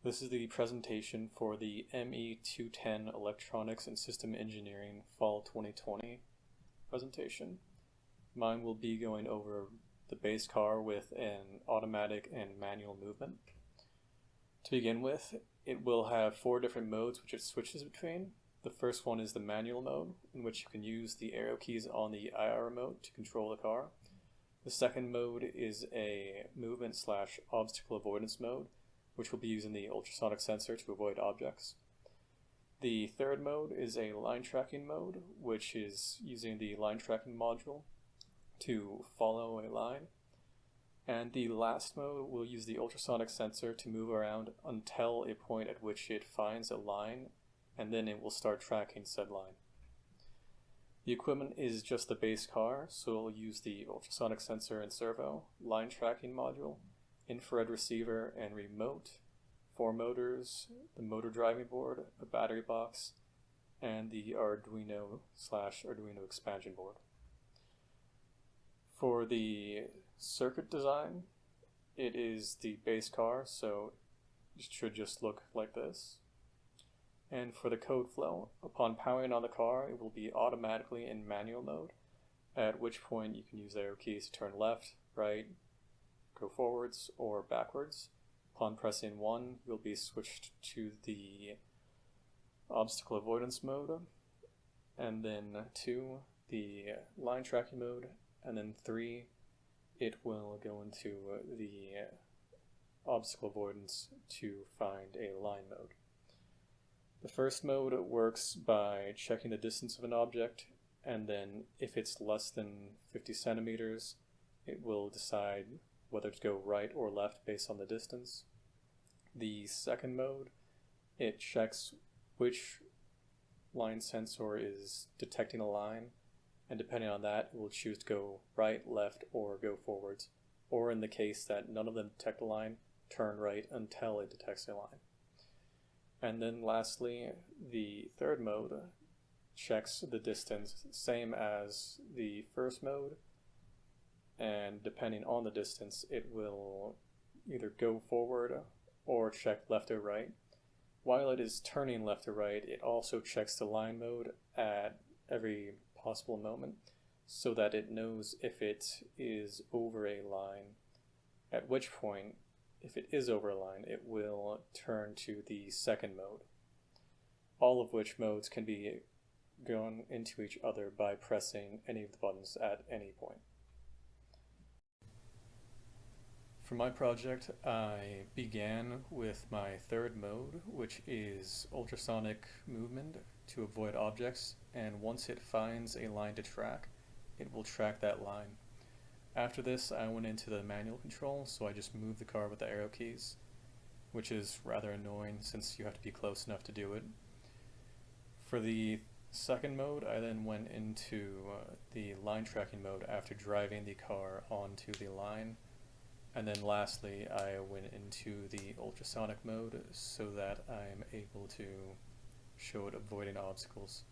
This is the presentation for the ME210 Electronics and System Engineering Fall 2020 presentation. Mine will be going over the base car with an automatic and manual movement. To begin with, it will have 4 different modes which it switches between. The first one is the manual mode, in which you can use the arrow keys on the IR remote to control the car. The second mode is a movement/obstacle avoidance mode, which will be using the ultrasonic sensor to avoid objects. The third mode is a line tracking mode, which is using the line tracking module to follow a line. And the last mode will use the ultrasonic sensor to move around until a point at which it finds a line, and then it will start tracking said line. The equipment is just the base car, so it will use the ultrasonic sensor and servo, line tracking module, infrared receiver and remote, 4 motors, the motor driving board, a battery box, and the Arduino/Arduino expansion board. For the circuit design, it is the base car, so it should just look like this. And for the code flow, upon powering on the car, it will be automatically in manual mode, at which point you can use the arrow keys to turn left, right, go forwards or backwards. Upon pressing 1, you'll be switched to the obstacle avoidance mode, and then 2, the line tracking mode, and then 3, it will go into the obstacle avoidance to find a line mode. The first mode works by checking the distance of an object, and then if it's less than 50 centimeters, it will decide whether to go right or left based on the distance. The second mode, it checks which line sensor is detecting a line, and depending on that, it will choose to go right, left, or go forwards, or in the case that none of them detect a line, turn right until it detects a line. And then lastly, the third mode checks the distance, same as the first mode, and depending on the distance, it will either go forward or check left or right. While it is turning left or right, it also checks the line mode at every possible moment so that it knows if it is over a line, at which point, if it is over a line, it will turn to the second mode. All of which modes can be gone into each other by pressing any of the buttons at any point. For my project, I began with my third mode, which is ultrasonic movement to avoid objects, and once it finds a line to track, it will track that line. After this, I went into the manual control, so I just moved the car with the arrow keys, which is rather annoying since you have to be close enough to do it. For the second mode, I then went into the line tracking mode after driving the car onto the line. And then lastly, I went into the ultrasonic mode so that I'm able to show it avoiding obstacles.